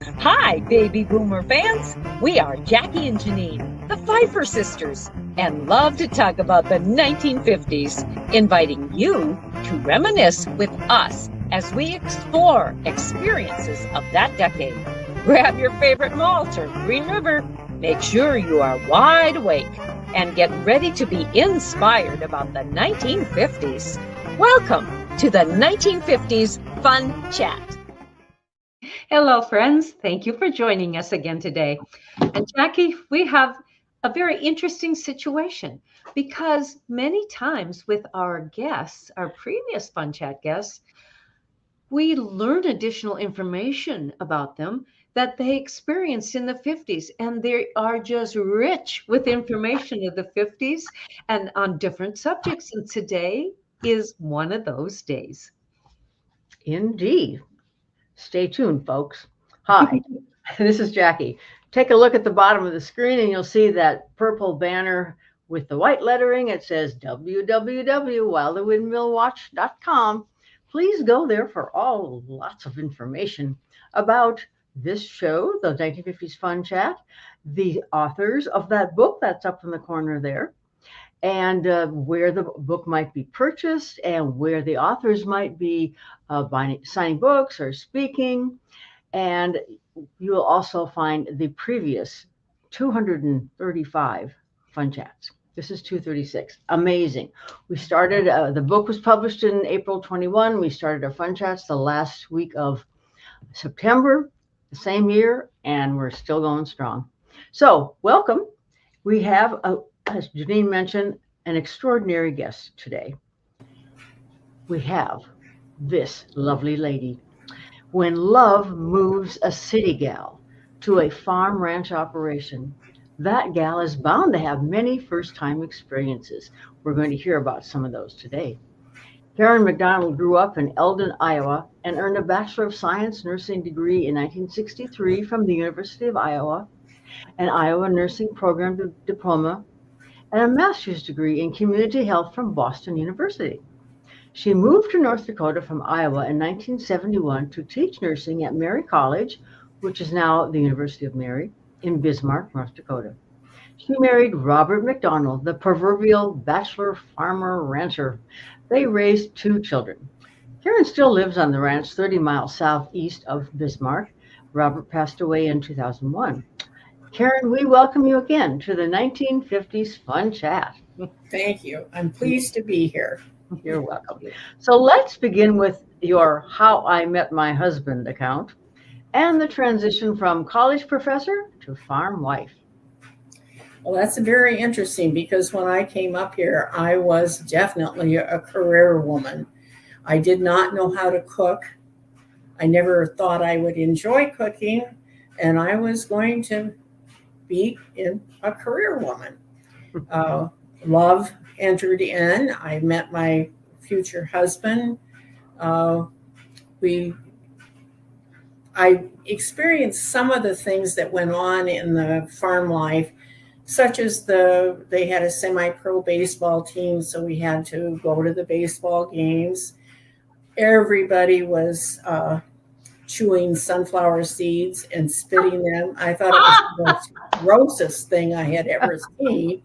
Hi, baby boomer fans. We are Jackie and Janine, the Pfeiffer sisters, and love to talk about the 1950s, inviting you to reminisce with us as we explore experiences of that decade. Grab your favorite malt or Green River. Make sure you are wide awake and get ready to be inspired about the 1950s. Welcome to the 1950s Fun Chat. Hello, friends. Thank you for joining us again today. And Jackie, we have a very interesting situation because many times with our guests, our previous Fun Chat guests, we learn additional information about them that they experienced in the 50s. And they are just rich with information of the 50s and on different subjects. And today is one of those days. Indeed. Stay tuned, folks. Hi, this is Jackie. Take a look at the bottom of the screen and you'll see that purple banner with the white lettering. It says www.wildthewindmillwatch.com. Please go there for lots of information about this show, the 1950s Fun Chat, the authors of that book that's up in the corner there, and where the book might be purchased and where the authors might be signing books or speaking. And you will also find the previous 235 Fun Chats. This is 236. Amazing. We started, the book was published in April 21. We started our Fun Chats the last week of September, the same year, and we're still going strong. So welcome. We have, as Janine mentioned, an extraordinary guest today. We have this lovely lady. When love moves a city gal to a farm ranch operation, that gal is bound to have many first-time experiences. We're going to hear about some of those today. Karen Macdonald grew up in Eldon, Iowa, and earned a Bachelor of Science nursing degree in 1963 from the University of Iowa, an Iowa Nursing Program diploma, and a master's degree in community health from Boston University. She moved to North Dakota from Iowa in 1971 to teach nursing at Mary College, which is now the University of Mary, in Bismarck, North Dakota. She married Robert McDonald, the proverbial bachelor farmer rancher. They raised 2 children. Karen still lives on the ranch 30 miles southeast of Bismarck. Robert passed away in 2001. Karen, we welcome you again to the 1950s Fun Chat. Thank you. I'm pleased to be here. You're welcome. So let's begin with your How I Met My Husband account and the transition from college professor to farm wife. Well, that's very interesting because when I came up here, I was definitely a career woman. I did not know how to cook. I never thought I would enjoy cooking, and I was going to be a career woman. Love entered in. I met my future husband. I experienced some of the things that went on in the farm life, such as they had a semi-pro baseball team, so we had to go to the baseball games. Everybody was chewing sunflower seeds and spitting them. I thought it was the most grossest thing I had ever seen.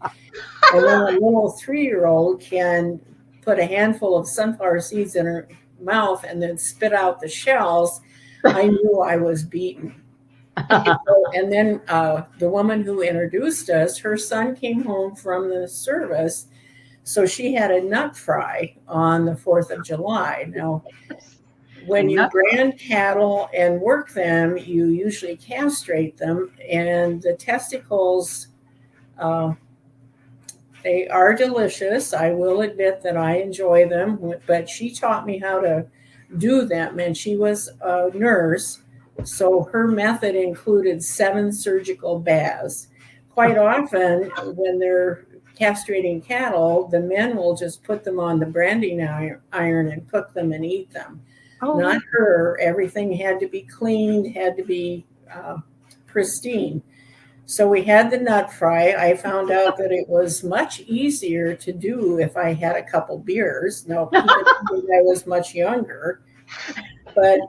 And then a little 3-year-old can put a handful of sunflower seeds in her mouth and then spit out the shells, I knew I was beaten. And then the woman who introduced us, her son came home from the service, so she had a nut fry on the 4th of July. Now, when you brand cattle and work them, you usually castrate them, and the testicles, they are delicious. I will admit that I enjoy them, but she taught me how to do them, and she was a nurse, so her method included 7 surgical baths. Quite often, when they're castrating cattle, the men will just put them on the branding iron and cook them and eat them. Oh. Not her. Everything had to be cleaned, had to be pristine. So we had the nut fry. I found out that it was much easier to do if I had a couple beers. No, I was much younger. But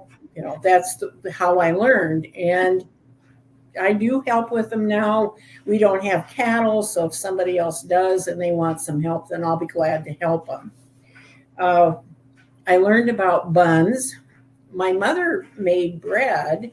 that's how I learned. And I do help with them now. We don't have cattle, so if somebody else does and they want some help, then I'll be glad to help them. I learned about buns. My mother made bread,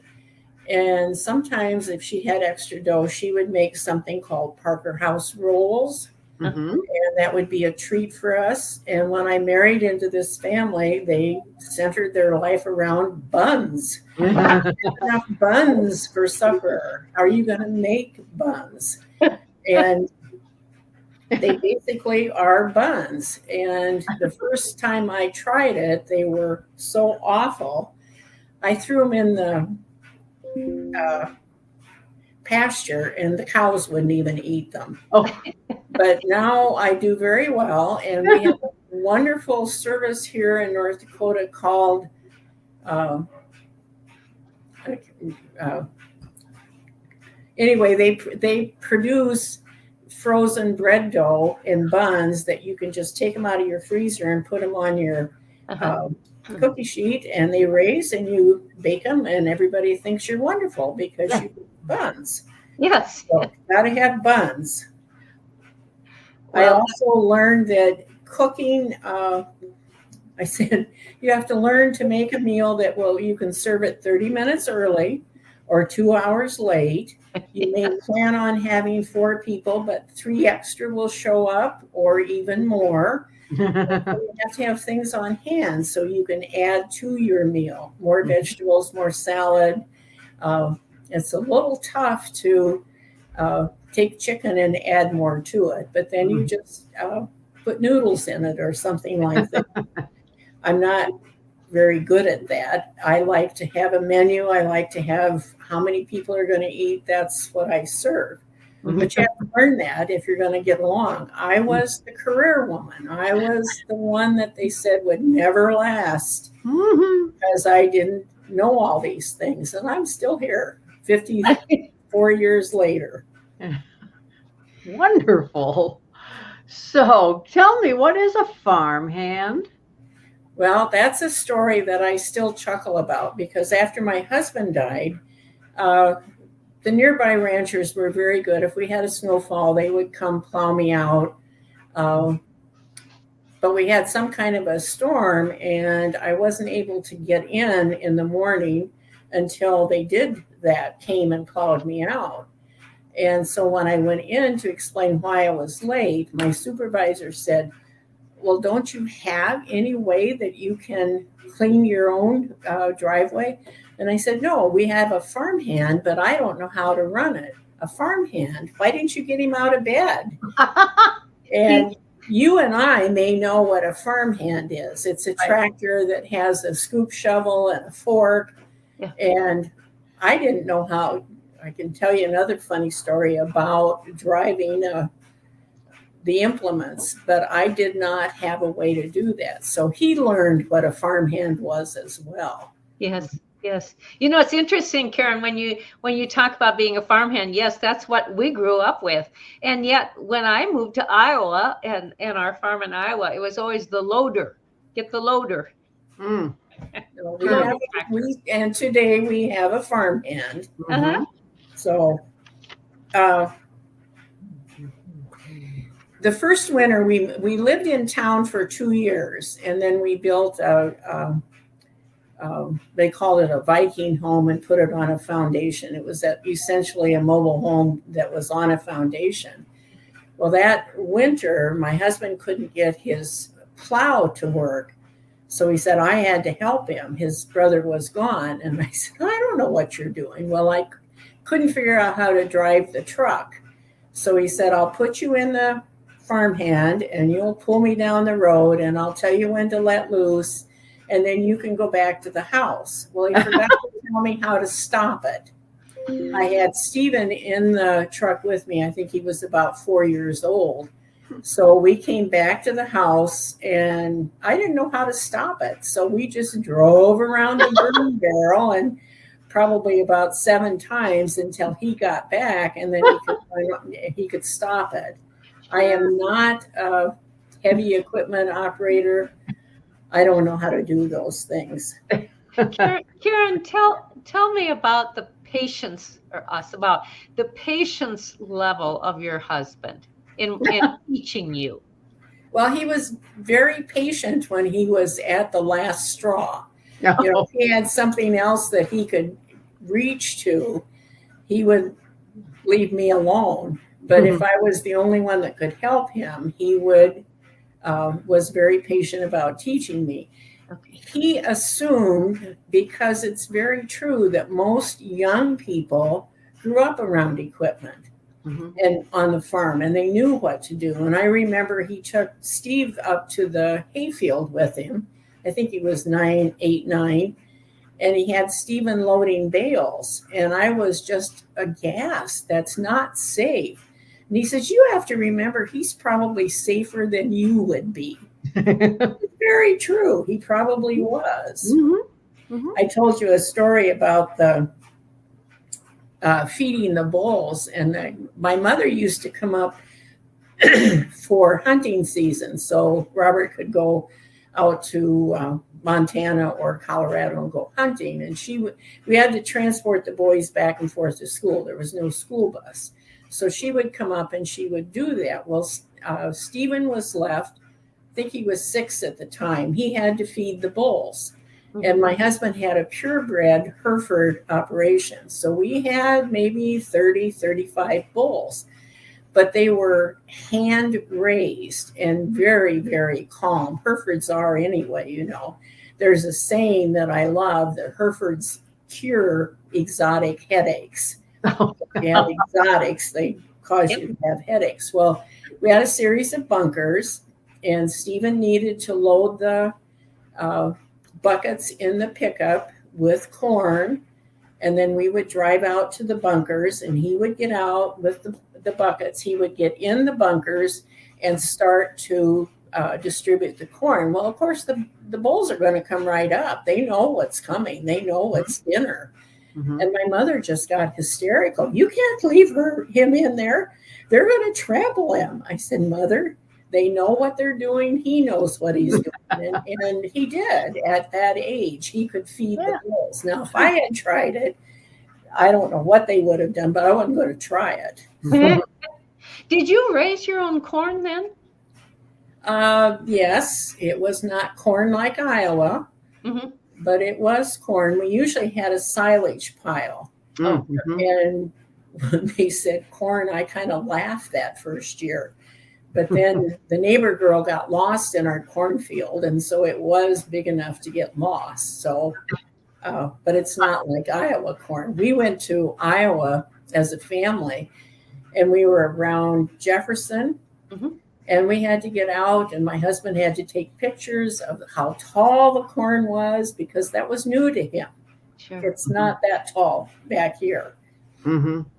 and sometimes if she had extra dough, she would make something called Parker House rolls. Mm-hmm. And that would be a treat for us. And when I married into this family, they centered their life around buns. Enough buns for supper. Are you going to make buns? And they basically are buns. And the first time I tried it, they were so awful. I threw them in the pasture, and the cows wouldn't even eat them. Oh. But now I do very well, and we have a wonderful service here in North Dakota called anyway, they produce frozen bread dough in buns that you can just take them out of your freezer and put them on your cookie sheet, and they raise, and you bake them, and everybody thinks you're wonderful because you do buns. Yes. So, gotta have buns. Well, I also learned that cooking, I said, you have to learn to make a meal that you can serve it 30 minutes early or 2 hours late. You may plan on having 4 people, but 3 extra will show up or even more. You have to have things on hand so you can add to your meal, more vegetables, more salad. It's a little tough to take chicken and add more to it, but then you just put noodles in it or something like that. I'm not very good at that. I like to have a menu. I like to have how many people are going to eat. That's what I serve. But you have to learn that if you're going to get along. I was the career woman. I was the one that they said would never last because I didn't know all these things. And I'm still here 54 years later. Wonderful. So tell me, what is a farmhand? Well, that's a story that I still chuckle about because after my husband died, the nearby ranchers were very good. If we had a snowfall, they would come plow me out. But we had some kind of a storm, and I wasn't able to get in the morning until they came and plowed me out. And so when I went in to explain why I was late, my supervisor said, well, don't you have any way that you can clean your own driveway? And I said, no, we have a farmhand, but I don't know how to run it. A farmhand? Why didn't you get him out of bed? And you and I may know what a farmhand is. It's a tractor that has a scoop shovel and a fork. Yeah. And I didn't know how. I can tell you another funny story about driving the implements, but I did not have a way to do that. So he learned what a farmhand was as well. Yes. Yes. It's interesting, Karen, when you talk about being a farmhand, yes, that's what we grew up with. And yet when I moved to Iowa and our farm in Iowa, it was always the loader. Get the loader. Mm. And today we have a farmhand. Uh-huh. So the first winter we lived in town for 2 years, and then we built they called it a Viking home and put it on a foundation. It was essentially a mobile home that was on a foundation. Well, that winter, my husband couldn't get his plow to work. So he said, I had to help him. His brother was gone. And I said, I don't know what you're doing. Well, I couldn't figure out how to drive the truck. So he said, I'll put you in the farmhand and you'll pull me down the road and I'll tell you when to let loose. And then you can go back to the house. Well, he forgot to tell me how to stop it. I had Stephen in the truck with me. I think he was about 4 years old. So we came back to the house and I didn't know how to stop it. So we just drove around the burn barrel and probably about 7 times until he got back, and then he could stop it. I am not a heavy equipment operator. I don't know how to do those things. Karen, tell me about the patience, or us about the patience level of your husband in teaching you. Well, he was very patient when he was at the last straw. No. You know, if he had something else that he could reach to, he would leave me alone. But if I was the only one that could help him, he was very patient about teaching me. He assumed, because it's very true, that most young people grew up around equipment and on the farm, and they knew what to do. And I remember he took Steve up to the hayfield with him. I think he was 8, 9, and he had Stephen loading bales. And I was just aghast. That's not safe. And he says, you have to remember, he's probably safer than you would be. Very true. He probably was. I told you a story about the feeding the bulls. And my mother used to come up for hunting season. So Robert could go out to Montana or Colorado and go hunting. And we had to transport the boys back and forth to school. There was no school bus. So she would come up and she would do that. Well, Stephen was left. I think he was 6 at the time. He had to feed the bulls. And my husband had a purebred Hereford operation. So we had maybe 30, 35 bulls. But they were hand raised and very, very calm. Herefords are anyway, you know. There's a saying that I love that Herefords cure exotic headaches. If you have exotics, they cause you to have headaches. Well, we had a series of bunkers, and Stephen needed to load the buckets in the pickup with corn, and then we would drive out to the bunkers, and he would get out with the buckets. He would get in the bunkers and start to distribute the corn. Well, of course, the bulls are going to come right up. They know what's coming. They know what's dinner. And my mother just got hysterical. You can't leave him in there. They're going to trample him. I said, Mother, they know what they're doing. He knows what he's doing. And he did at that age. He could feed the bulls. Now, if I had tried it, I don't know what they would have done, but I wasn't going to try it. Did you raise your own corn then? Yes, it was not corn like Iowa, but it was corn. We usually had a silage pile. And when they said corn, I kind of laughed that first year. But then the neighbor girl got lost in our cornfield, and so it was big enough to get lost. So, but it's not like Iowa corn. We went to Iowa as a family, and we were around Jefferson, and we had to get out, and my husband had to take pictures of how tall the corn was because that was new to him. Sure. It's not that tall back here.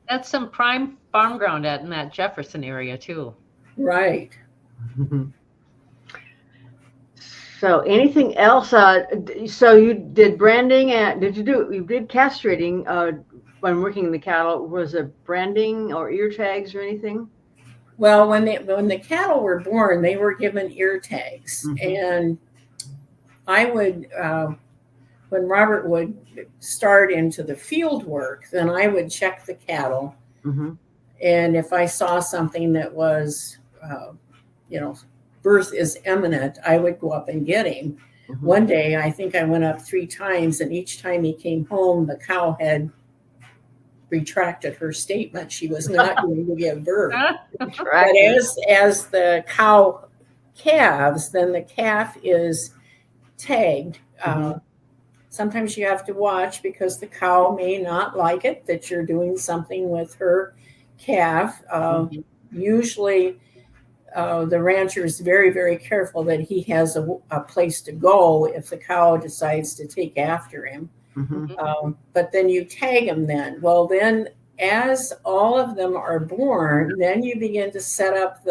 That's some prime farm ground in that Jefferson area too. Right. So anything else? So you did branding, and you did castrating when working in the cattle. Was it branding or ear tags or anything? Well, when the cattle were born, they were given ear tags, and I would, when Robert would start into the field work, then I would check the cattle, and if I saw something that was, birth is imminent, I would go up and get him. One day, I think I went up 3 times, and each time he came home, the cow had retracted her statement. She was not going to give birth. But as the cow calves, then the calf is tagged. Sometimes you have to watch because the cow may not like it that you're doing something with her calf. Usually the rancher is very, very careful that he has a place to go if the cow decides to take after him. But then you tag them then. Well, then as all of them are born, then you begin to set up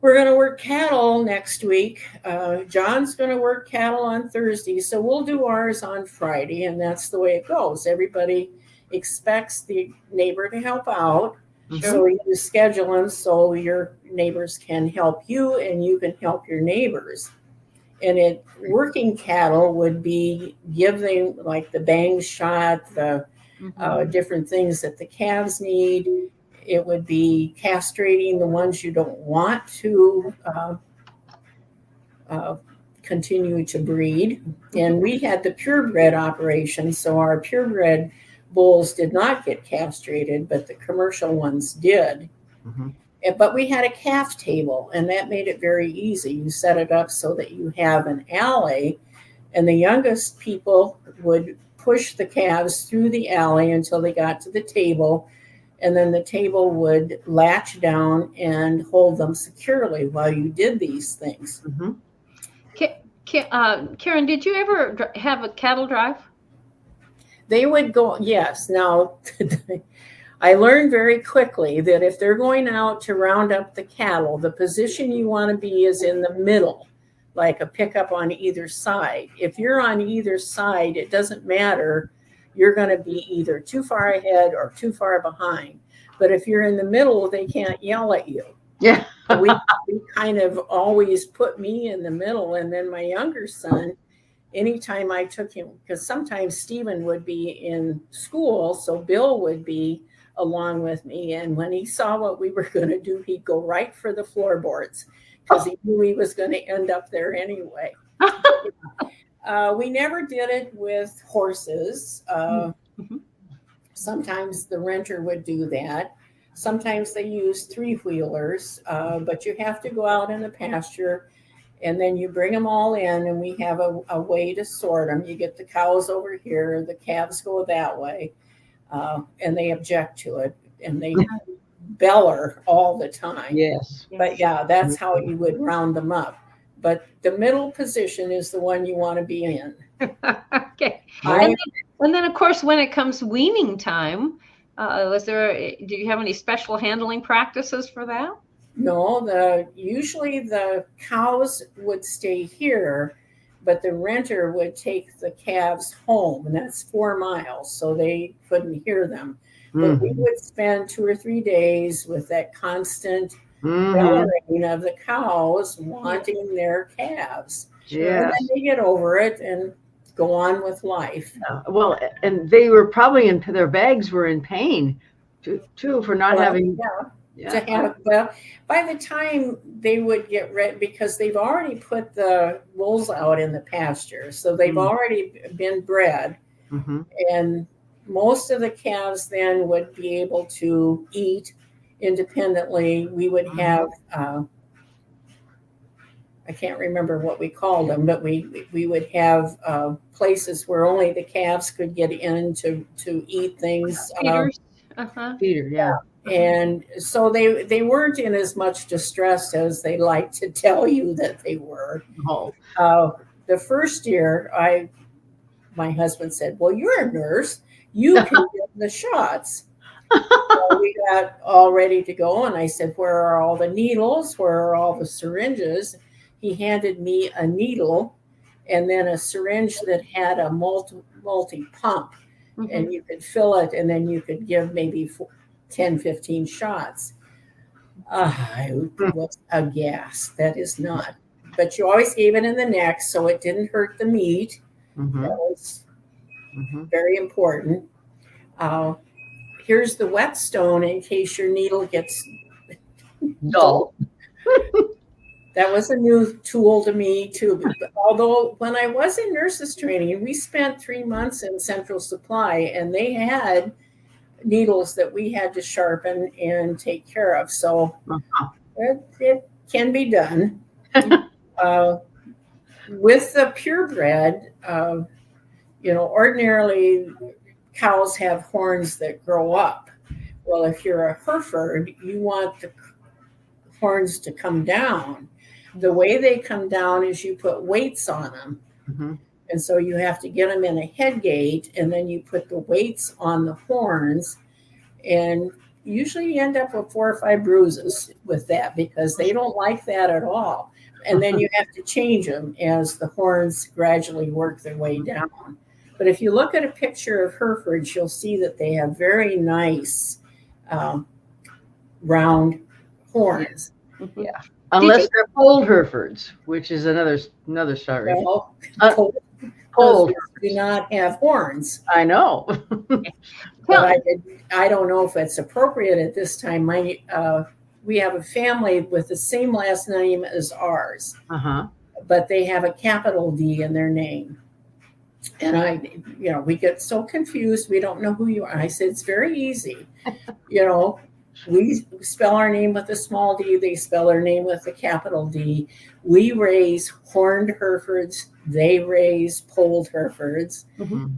we're going to work cattle next week. John's going to work cattle on Thursday. So we'll do ours on Friday. And that's the way it goes. Everybody expects the neighbor to help out. So you schedule them so your neighbors can help you and you can help your neighbors. And working cattle would be give them like the bang shot, the different things that the calves need. It would be castrating the ones you don't want to continue to breed. And we had the purebred operation, so our purebred bulls did not get castrated, but the commercial ones did. But we had a calf table, and that made it very easy. You set it up so that you have an alley, and the youngest people would push the calves through the alley until they got to the table, and then the table would latch down and hold them securely while you did these things. Karen, did you ever have a cattle drive? They would go, yes. Now, I learned very quickly that if they're going out to round up the cattle, the position you want to be is in the middle, like a pickup on either side. If you're on either side, it doesn't matter. You're going to be either too far ahead or too far behind. But if you're in the middle, they can't yell at you. Yeah. we kind of always put me in the middle. And then my younger son, anytime I took him, because sometimes Stephen would be in school, so Bill would be along with me. And when he saw what we were going to do, he'd go right for the floorboards because he knew he was going to end up there anyway. We never did it with horses. Sometimes the renter would do that. Sometimes they use three-wheelers, but you have to go out in the pasture, and then you bring them all in, and we have a way to sort them. You get the cows over here, the calves go that way, and they object to it, and they beller all the time. Yes. But yeah, that's how you would round them up. But the middle position is the one you want to be in. Okay. And then, of course, when it comes weaning time, do you have any special handling practices for that? No, usually the cows would stay here, but the renter would take the calves home, and that's 4 miles, so they couldn't hear them. But we would spend 2 or 3 days with that constant bellowing of the cows wanting their calves. Yes. And then they get over it and go on with life. Well, and they were probably their bags were in pain too for not having. Well, by the time they would get ready, because they've already put the bulls out in the pasture, so they've already been bred, and most of the calves then would be able to eat independently. We would have I can't remember what we called them, but we would have places where only the calves could get in to eat things. Feeder, yeah. And so they weren't in as much distress as they like to tell you that they were. The first year, my husband said, "Well, you're a nurse. You can give the shots." So we got all ready to go, and I said, "Where are all the needles? Where are all the syringes?" He handed me a needle and then a syringe that had a multi-pump, and you could fill it, and then you could give maybe 10, 15 shots. I was aghast. That is not. But you always gave it in the neck so it didn't hurt the meat. That was very important. Here's the whetstone in case your needle gets dull. That was a new tool to me too. Although when I was in nurses training, we spent 3 months in Central Supply, and they had needles that we had to sharpen and take care of. So it can be done. With the purebred, ordinarily cows have horns that grow up. Well, if you're a Hereford, you want the horns to come down. The way they come down is you put weights on them. And so you have to get them in a head gate, and then you put the weights on the horns, and usually you end up with 4 or 5 bruises with that because they don't like that at all. And then you have to change them as the horns gradually work their way down. But if you look at a picture of Herefords, you'll see that they have very nice round horns. Unless they're polled Herefords, which is another story. Well, Polled. Herefords do not have horns. I know. But I don't know if it's appropriate at this time. We have a family with the same last name as ours, but they have a capital D in their name. And we get so confused. We don't know who you are. I said, it's very easy. We spell our name with a small d. They spell their name with a capital D. We raise horned Herefords. They raise polled Herefords. Mm-hmm.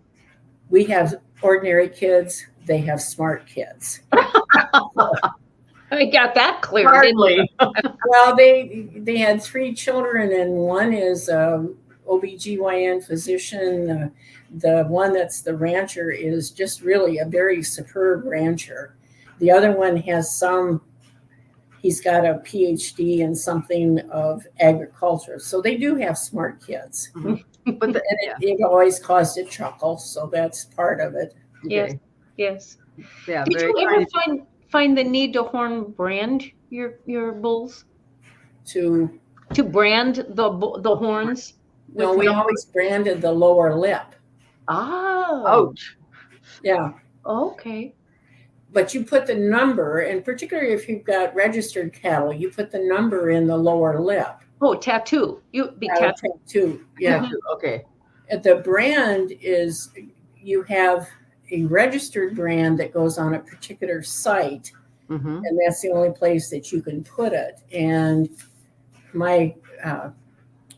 We have ordinary kids. They have smart kids. I got that clear. Hardly. Well, they had 3 children, and one is OBGYN physician. The one that's the rancher is just really a very superb rancher. The other one has he's got a PhD in something of agriculture. So they do have smart kids. Mm-hmm. But it always caused a chuckle. So that's part of it. Yes. Yes. Yeah. Did you ever find the need to brand your bulls? To brand the horns? No, we always branded the lower lip. Oh. Ouch. Yeah. Okay. But you put the number, and particularly if you've got registered cattle, you put the number in the lower lip. Oh, tattoo. Tattoo. Yeah. Tattoo. Okay. The brand is, you have a registered brand that goes on a particular site, and that's the only place that you can put it. And my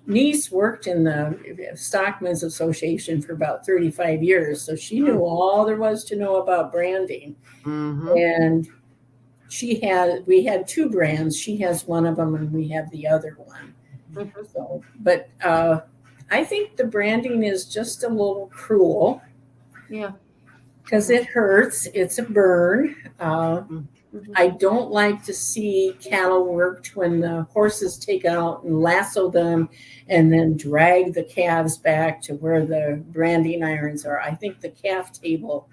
niece worked in the Stockmen's Association for about 35 years, so she knew all there was to know about branding. And we had 2 brands. She has one of them, and we have the other one. So, but I think the branding is just a little cruel. Yeah. Because it hurts. It's a burn. I don't like to see cattle worked when the horses take out and lasso them and then drag the calves back to where the branding irons are. I think the calf table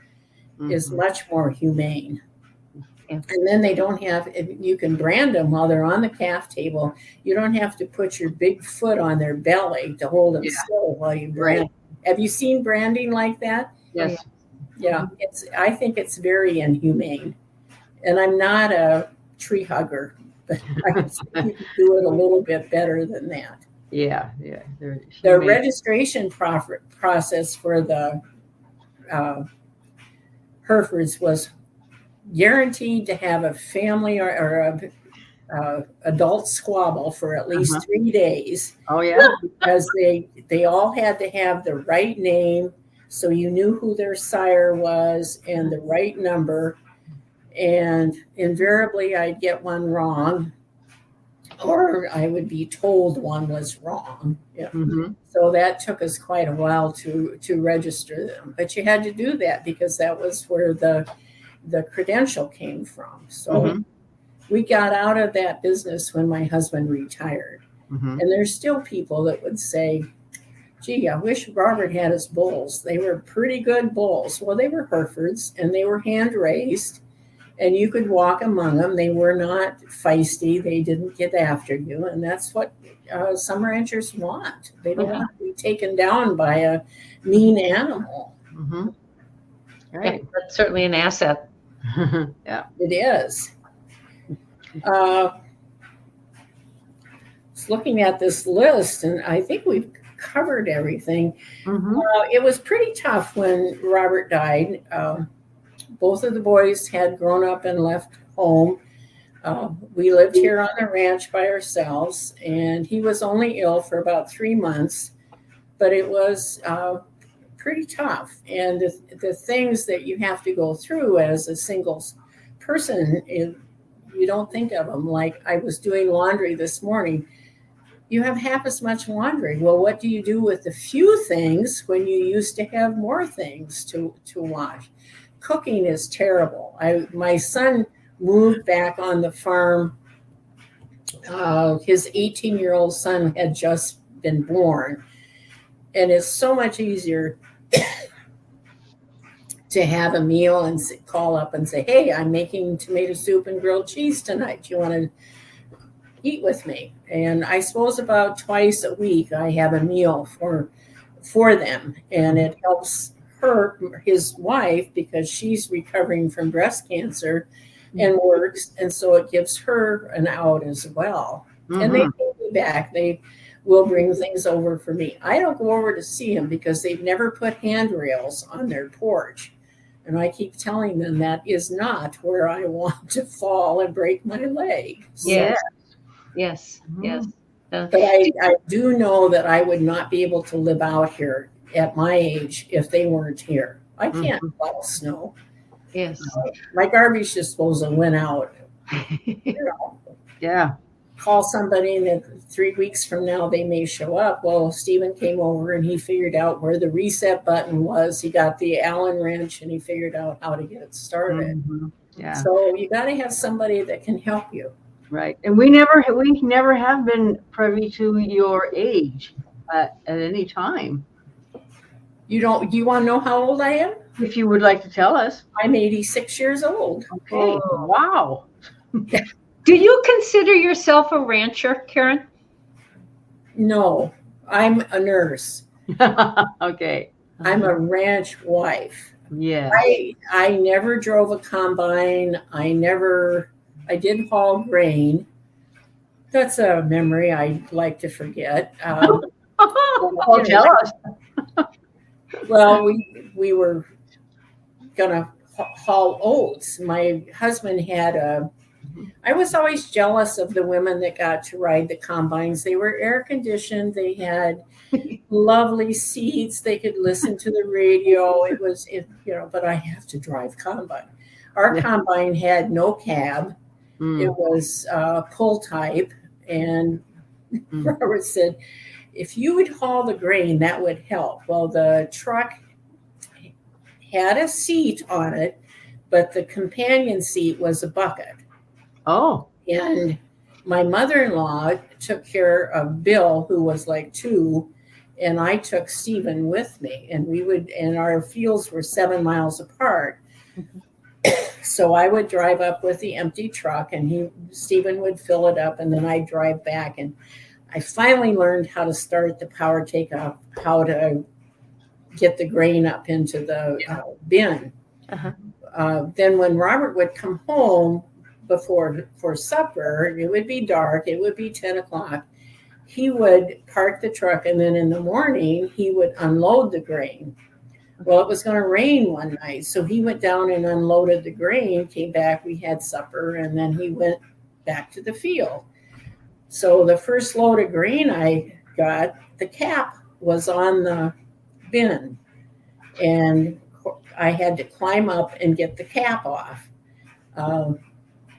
is much more humane. And then they don't have, you can brand them while they're on the calf table. You don't have to put your big foot on their belly to hold them still while you brand. Right. Have you seen branding like that? Yes. Yeah, I think it's very inhumane. And I'm not a tree hugger, but I think you can do it a little bit better than that. Yeah. The registration process for the Herefords was guaranteed to have a family or a adult squabble for at least 3 days. Oh, yeah. Because they all had to have the right name, so you knew who their sire was, and the right number. And invariably, I'd get one wrong, or I would be told one was wrong. Yeah. So that took us quite a while to register them. But you had to do that because that was where the credential came from. So we got out of that business when my husband retired. And there's still people that would say, gee, I wish Robert had his bulls. They were pretty good bulls. Well, they were Herefords, and they were hand-raised, and you could walk among them. They were not feisty. They didn't get after you, and that's what some ranchers want. They don't want to be taken down by a mean animal. Right. Yeah, that's certainly an asset. Yeah, it is. Just looking at this list, and I think we've covered everything. It was pretty tough when Robert died. Both of the boys had grown up and left home. We lived here on the ranch by ourselves, and he was only ill for about 3 months, but it was pretty tough. And the things that you have to go through as a single person, you don't think of them. Like I was doing laundry this morning. You have half as much laundry. Well, what do you do with the few things when you used to have more things to wash? Cooking is terrible. My son moved back on the farm. His 18-year-old son had just been born. And it's so much easier to have a meal and call up and say, hey, I'm making tomato soup and grilled cheese tonight. Do you want to eat with me. And I suppose about twice a week I have a meal for them, and it helps his wife, because she's recovering from breast cancer and works, and so it gives her an out as well. And they pay me back. They will bring things over for me. I don't go over to see them because they've never put handrails on their porch. And I keep telling them that is not where I want to fall and break my leg. So, Yes. but I do know that I would not be able to live out here at my age if they weren't here. I can't plow snow. Yes. My garbage disposal went out. Yeah. Call somebody, and then 3 weeks from now they may show up. Well, Stephen came over and he figured out where the reset button was. He got the Allen wrench and he figured out how to get it started. Yeah. So you got to have somebody that can help you. Right. And we never have been privy to your age at any time. Do you want to know how old I am? If you would like to tell us. I'm 86 years old. Okay. Oh. Wow. Do you consider yourself a rancher, Karen? No, I'm a nurse. Okay. I'm a ranch wife. Yeah. I never drove a combine. I did haul grain. That's a memory I'd like to forget. Tell us. Well, we were gonna haul oats. My husband had I was always jealous of the women that got to ride the combines. They were air conditioned. They had lovely seats. They could listen to the radio. But I have to drive combine. Our combine had no cab. It was pull type. And Robert said, if you would haul the grain, that would help. Well, the truck had a seat on it, but the companion seat was a bucket. Oh. And my mother-in-law took care of Bill, who was like 2, and I took Stephen with me. And our fields were 7 miles apart. So I would drive up with the empty truck, and Stephen would fill it up, and then I'd drive back. And I finally learned how to start the power takeoff, how to get the grain up into the bin. Then when Robert would come home for supper, it would be dark, it would be 10 o'clock. He would park the truck, and then in the morning, he would unload the grain. Well, it was going to rain one night, so he went down and unloaded the grain, came back, we had supper, and then he went back to the field. So the first load of grain I got, the cap was on the bin, and I had to climb up and get the cap off.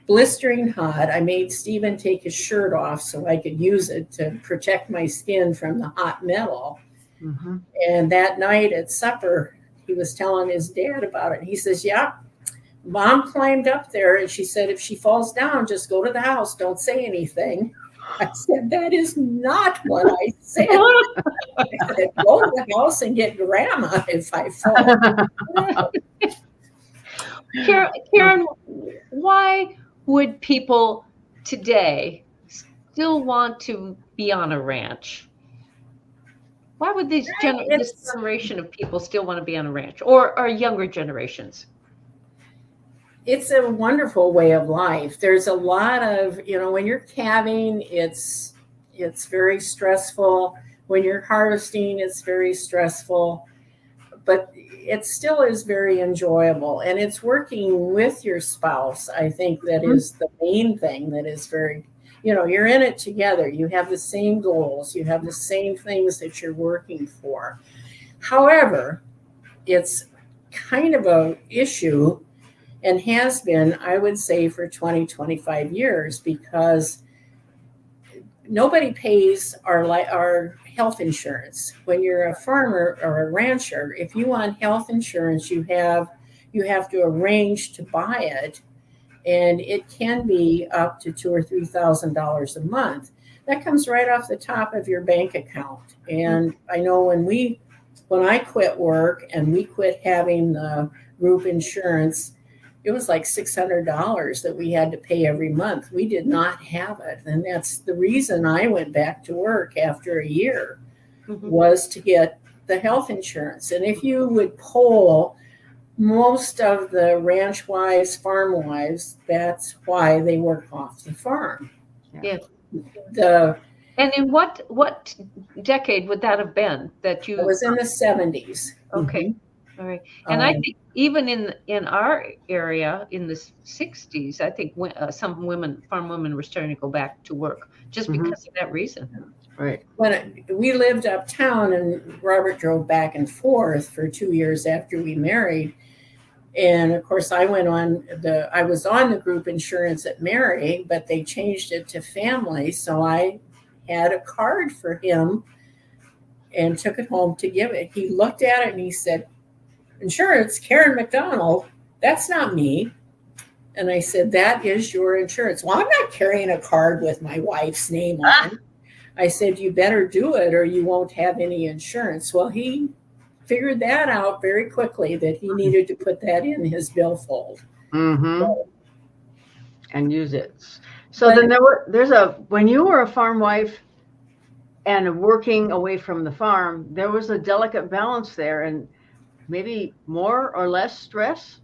Blistering hot. I made Stephen take his shirt off so I could use it to protect my skin from the hot metal. And that night at supper, he was telling his dad about it. He says, yeah, Mom climbed up there, and she said, if she falls down, just go to the house. Don't say anything. I said, that is not what I said. I said, go to the house and get Grandma if I fall. Karen, why would people today still want to be on a ranch? Why would this generation of people still want to be on a ranch, or younger generations? It's a wonderful way of life. There's a lot of, when you're calving, it's very stressful. When you're harvesting, it's very stressful. But it still is very enjoyable. And it's working with your spouse. I think that is the main thing that is very, you're in it together. You have the same goals. You have the same things that you're working for. However, it's kind of an issue, and has been, I would say, for 20, 25 years, because nobody pays our health insurance. When you're a farmer or a rancher, if you want health insurance, you have to arrange to buy it, and it can be up to $2,000 or $3,000 a month. That comes right off the top of your bank account. And I know when I quit work and we quit having the group insurance, it was like $600 that we had to pay every month. We did not have it. And that's the reason I went back to work after a year, was to get the health insurance. And if you would poll most of the ranch wives, farm wives, that's why they work off the farm. Yeah. And in what decade would that have been that you? It was in the 70s. Okay. Mm-hmm. All right. And I think even in our area in the 60s, I think some farm women were starting to go back to work just because of that reason. Right. When we lived uptown, and Robert drove back and forth for 2 years after we married. And of course, I was on the group insurance at Mary, but they changed it to family. So I had a card for him and took it home to give it. He looked at it and he said, "Insurance, Karen Macdonald, that's not me." And I said, "That is your insurance." "Well, I'm not carrying a card with my wife's name on it." I said, "You better do it or you won't have any insurance." Well, he figured that out very quickly, that he needed to put that in his billfold. And use it. So then when you were a farm wife and working away from the farm, there was a delicate balance there, and maybe more or less stress.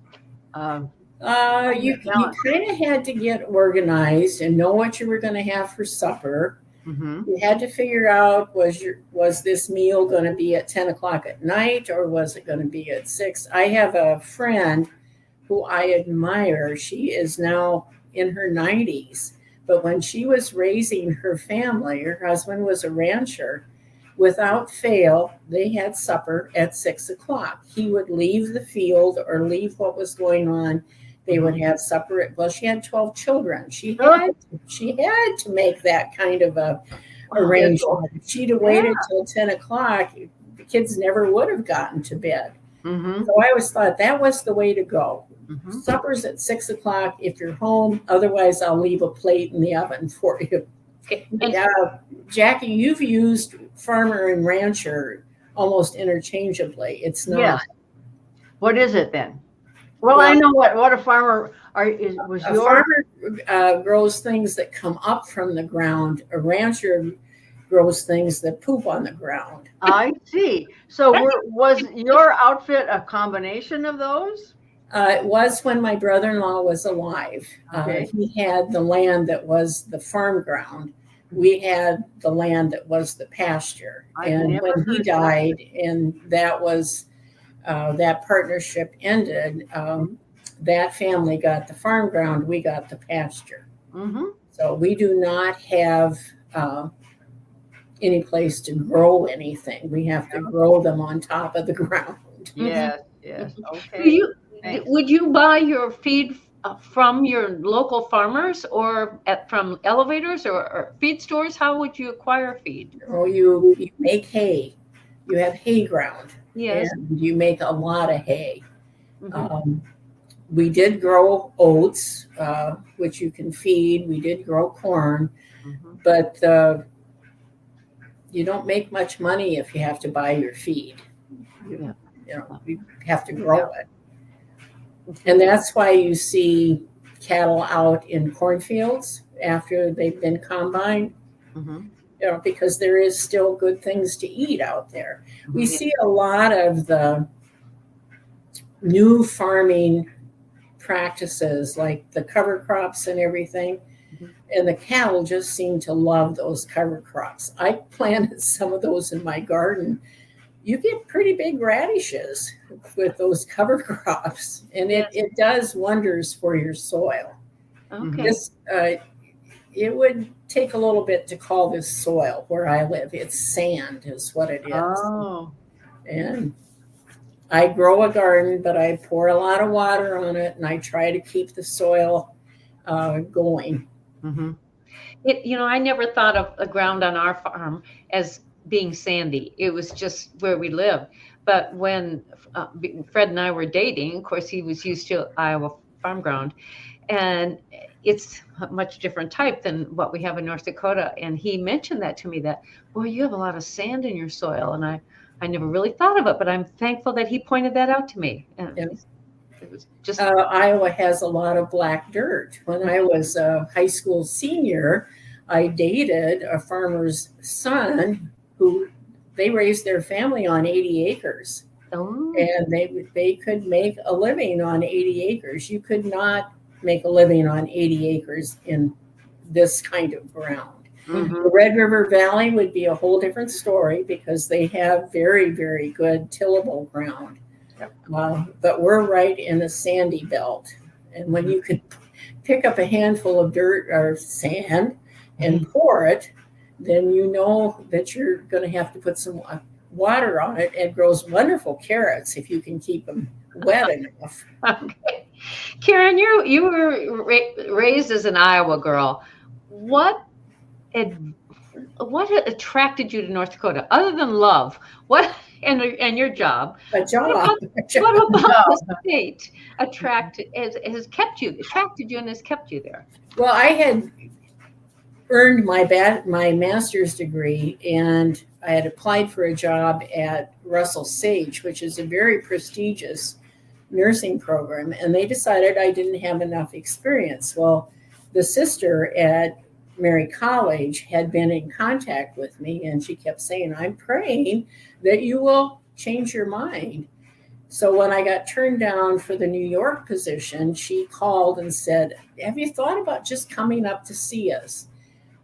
You kind of had to get organized and know what you were going to have for supper. You had to figure out, was this meal going to be at 10 o'clock at night, or was it going to be at 6? I have a friend who I admire. She is now in her 90s. But when she was raising her family, her husband was a rancher. Without fail, they had supper at 6 o'clock. He would leave the field or leave what was going on. They would have supper she had 12 children. She had to make that kind of a arrangement. If she'd have waited till 10 o'clock, the kids never would have gotten to bed. So I always thought that was the way to go. Supper's at 6 o'clock if you're home. Otherwise, I'll leave a plate in the oven for you. Jackie, you've used farmer and rancher almost interchangeably. It's not. Yes. What is it then? Well, I know what a farmer was. A farmer grows things that come up from the ground. A rancher grows things that poop on the ground. I see. So was your outfit a combination of those? It was when my brother-in-law was alive. He had the land that was the farm ground. We had the land that was the pasture. And when he died, and that was that partnership ended, that family got the farm ground, we got the pasture. So we do not have any place to grow anything. We have to grow them on top of the ground. Yes. Okay. Would you buy your feed from your local farmers or from elevators or feed stores? How would you acquire feed? Oh, you make hay. You have hay ground. Yes. And you make a lot of hay. We did grow oats, which you can feed. We did grow corn, but you don't make much money if you have to buy your feed. You have to grow it. And that's why you see cattle out in cornfields after they've been combined, because there is still good things to eat out there. We see a lot of the new farming practices, like the cover crops and everything, and the cattle just seem to love those cover crops. I planted some of those in my garden. You get pretty big radishes with those cover crops, and it does wonders for your soil. It would take a little bit to call this soil where I live. It's sand is what it is. And I grow a garden, but I pour a lot of water on it, and I try to keep the soil going. I never thought of the ground on our farm as being sandy. It was just where we live. But when Fred and I were dating, of course, he was used to Iowa farm ground, and it's a much different type than what we have in North Dakota. And he mentioned that to me, that, boy, you have a lot of sand in your soil. And I never really thought of it, but I'm thankful that he pointed that out to me. It was just Iowa has a lot of black dirt. When I was a high school senior, I dated a farmer's son who they raised their family on 80 acres. oh, And they could make a living on 80 acres. You could not make a living on 80 acres in this kind of ground. Mhm. The Red River Valley would be a whole different story because they have very, very good tillable ground. Yep. But we're right in a sandy belt. And when you could pick up a handful of dirt or sand and pour it, then you know that you're going to have to put some water on it. It grows wonderful carrots if you can keep them wet enough. okay. Karen, you were raised as an Iowa girl. What attracted you to North Dakota other than love? What and your job? A job. What about the state attracted you and has kept you there? Well, I had earned my master's degree, and I had applied for a job at Russell Sage, which is a very prestigious nursing program, and they decided I didn't have enough experience. Well, the sister at Mary College had been in contact with me, and she kept saying, I'm praying that you will change your mind. So when I got turned down for the New York position, she called and said, have you thought about just coming up to see us?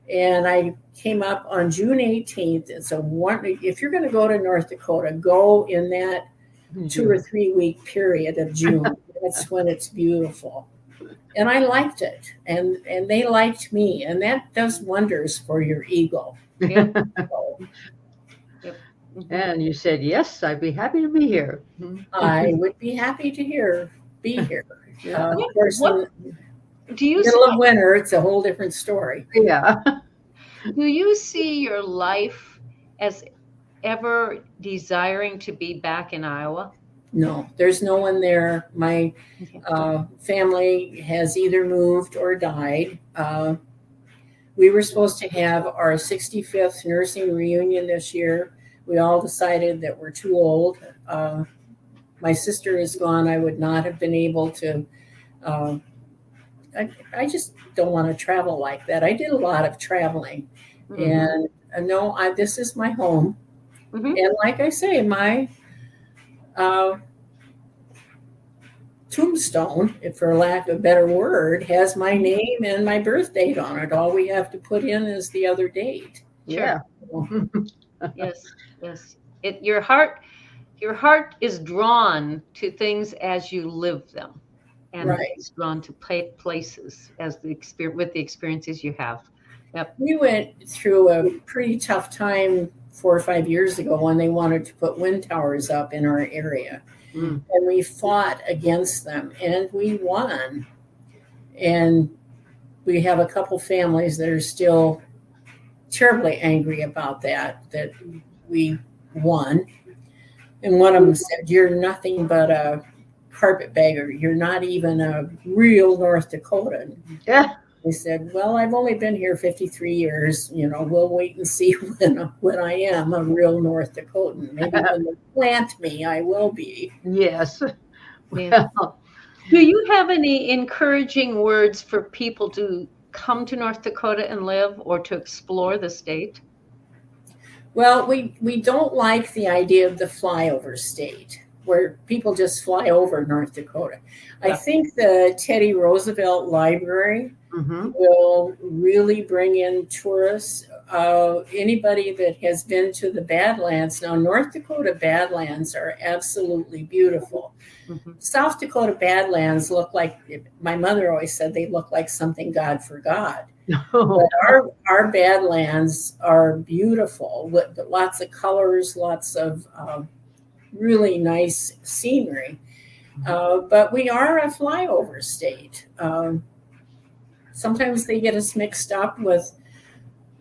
And I came up on June 18th. It's if you're going to go to North Dakota, go in that 2 or 3 week period of June. That's when it's beautiful. And I liked it, and they liked me, and that does wonders for your ego. Yep. So, And you said, yes, I'd be happy to be here. I would be happy to be here. Yeah. Of course, in Do you the middle of winter, it's a whole different story. Yeah. do you see your life as ever desiring to be back in Iowa? No, there's no one there. My family has either moved or died. We were supposed to have our 65th nursing reunion this year. We all decided that we're too old. My sister is gone. I would not have been able to. I just don't want to travel like that. I did a lot of traveling, and no, this is my home. And like I say, my tombstone, if for lack of a better word, has my name and my birth date on it. All we have to put in is the other date. Yeah. Yes. Your heart is drawn to things as you live them, and Right. it's drawn to places with the experiences you have. Yep. We went through a pretty tough time 4 or 5 years ago when they wanted to put wind towers up in our area. And we fought against them, and we won. And we have a couple families that are still terribly angry about that we won. And one of them said, you're nothing but a carpetbagger. You're not even a real North Dakotan. Yeah. They said, well, I've only been here 53 years. We'll wait and see when I am a real North Dakotan. Maybe when they plant me, I will be. Yes. Yeah. Do you have any encouraging words for people to come to North Dakota and live, or to explore the state? Well, we don't like the idea of the flyover state, where people just fly over North Dakota. Yeah. I think the Teddy Roosevelt Library will really bring in tourists. Anybody that has been to the Badlands, now North Dakota Badlands are absolutely beautiful. South Dakota Badlands look like, my mother always said, they look like something God forgot. But our Badlands are beautiful with lots of colors, lots of really nice scenery. But we are a flyover state. Sometimes they get us mixed up with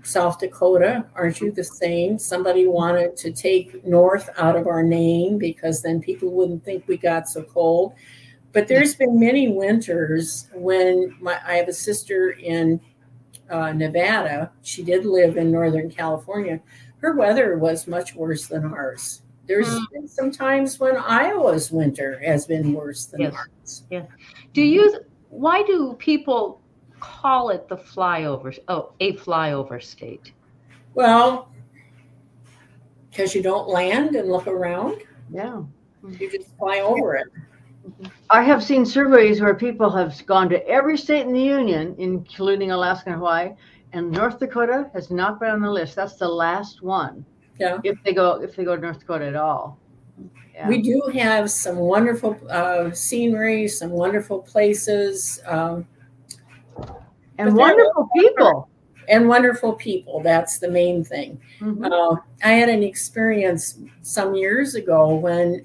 South Dakota. Aren't you the same? Somebody wanted to take North out of our name because then people wouldn't think we got so cold. But there's been many winters when I have a sister in Nevada. She did live in Northern California. Her weather was much worse than ours. There's been some times when Iowa's winter has been worse than ours. Yeah. Why do people call it the flyover? Oh, a flyover state. Well, because you don't land and look around. Yeah. You just fly over it. I have seen surveys where people have gone to every state in the union, including Alaska and Hawaii, and North Dakota has not been on the list. That's the last one. Yeah. If they go to North Dakota at all. Yeah. We do have some wonderful scenery, some wonderful places. And wonderful people. And wonderful people. That's the main thing. Mm-hmm. I had an experience some years ago when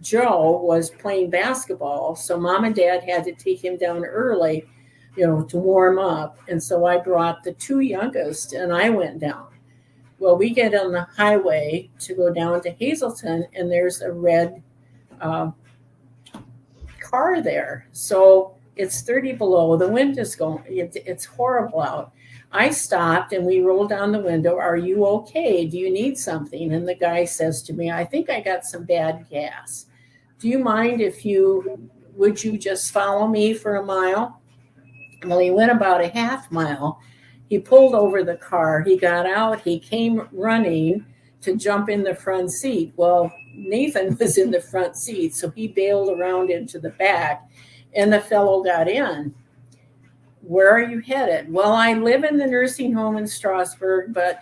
Joe was playing basketball. So mom and dad had to take him down early, to warm up. And so I brought the two youngest and I went down. Well, we get on the highway to go down to Hazelton and there's a red car there. So it's 30 below. The wind is going. It's horrible out. I stopped and we rolled down the window. Are you okay? Do you need something? And the guy says to me, I think I got some bad gas. Do you mind would you just follow me for a mile? Well, he went about a half mile. He pulled over the car. He got out. He came running to jump in the front seat. Well, Nathan was in the front seat, so he bailed around into the back, and the fellow got in. Where are you headed? Well, I live in the nursing home in Strasburg, but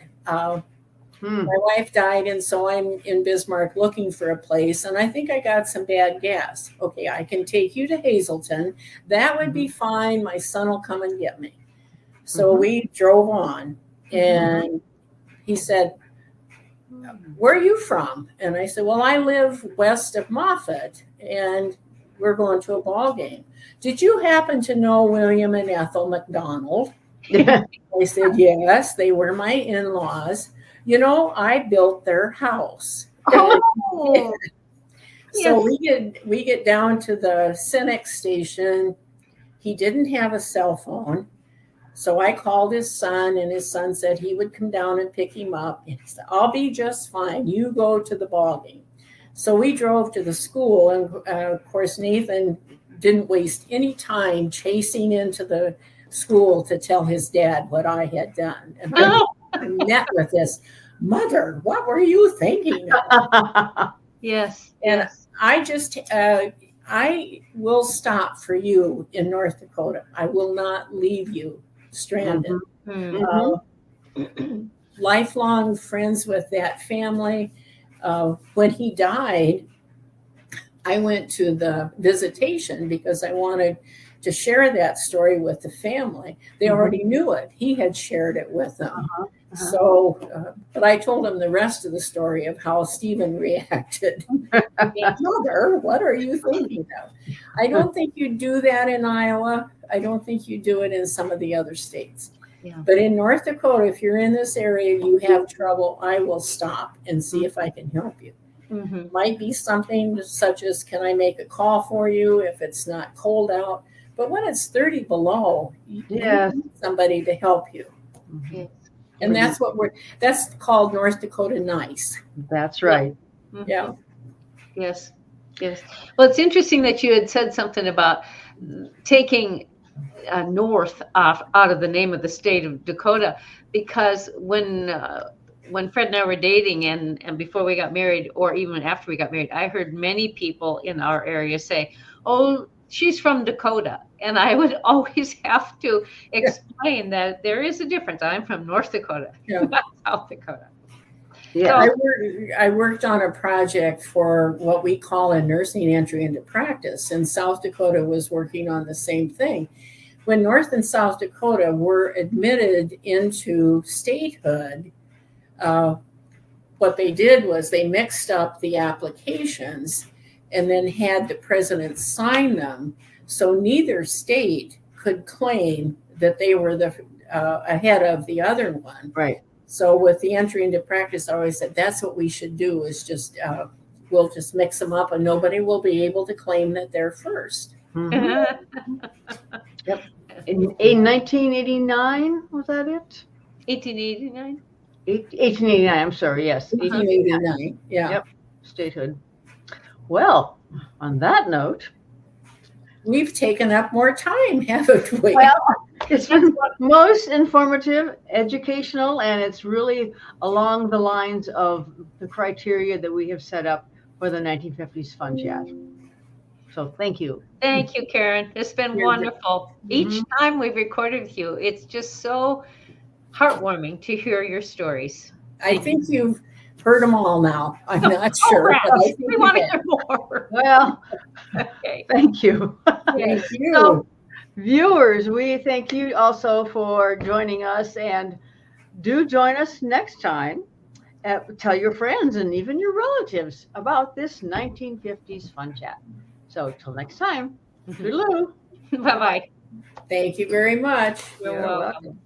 my wife died, and so I'm in Bismarck looking for a place, and I think I got some bad gas. Okay, I can take you to Hazelton. That would be fine. My son will come and get me. So we drove on, and he said, where are you from? And I said, well, I live west of Moffit, and we're going to a ball game. Did you happen to know William and Ethel Macdonald? I said, yes, they were my in-laws. I built their house. Oh. So we get down to the Cinex station. He didn't have a cell phone. So I called his son, and his son said he would come down and pick him up. And he said, I'll be just fine. You go to the ball game. So we drove to the school, and of course, Nathan didn't waste any time chasing into the school to tell his dad what I had done. And I met with this, Mother, what were you thinking of? Yes. And yes. I just, I will stop for you in North Dakota. I will not leave you stranded. Lifelong friends with that family. When he died, I went to the visitation because I wanted to share that story with the family. They already knew it. He had shared it with them. So, but I told him the rest of the story of how Stephen reacted. Mother, what are you thinking of? I don't think you do that in Iowa. I don't think you do it in some of the other states. Yeah. But in North Dakota, if you're in this area, you have trouble, I will stop and see if I can help you. Might be something such as, can I make a call for you if it's not cold out? But when it's 30 below, you need somebody to help you. And that's called North Dakota nice. That's right. Yeah. Yes. Yes. Well, it's interesting that you had said something about taking north out of the name of the state of Dakota, because when Fred and I were dating and before we got married, or even after we got married, I heard many people in our area say, oh, she's from Dakota. And I would always have to explain that there is a difference. I'm from North Dakota, not South Dakota. Yeah. So, I worked on a project for what we call a nursing entry into practice, and South Dakota was working on the same thing. When North and South Dakota were admitted into statehood, what they did was they mixed up the applications and then had the president sign them. So neither state could claim that they were ahead of the other one. Right. So with the entry into practice, I always said that's what we should do is just we'll just mix them up and nobody will be able to claim that they're first. Yep. In 1989, was that it? 1889. 1889, I'm sorry, yes. 1889. Yeah. Yep. Statehood. Well, on that note, We've taken up more time, haven't we? well, it's been most informative, educational, and it's really along the lines of the criteria that we have set up for the 1950s Fun Chat. So thank you. Thank you, Karen. It's been wonderful. Each time we've recorded with you, it's just so heartwarming to hear your stories. I think you've heard them all now. I'm not sure. Right. But I think We you want to have. hear more. Well, Okay. thank you. Thank you. So, Viewers, we thank you also for joining us, and do join us next time. Tell your friends and even your relatives about this 1950s Fun Chat. So till next time, toodaloo. bye-bye. Thank you very much. You're welcome.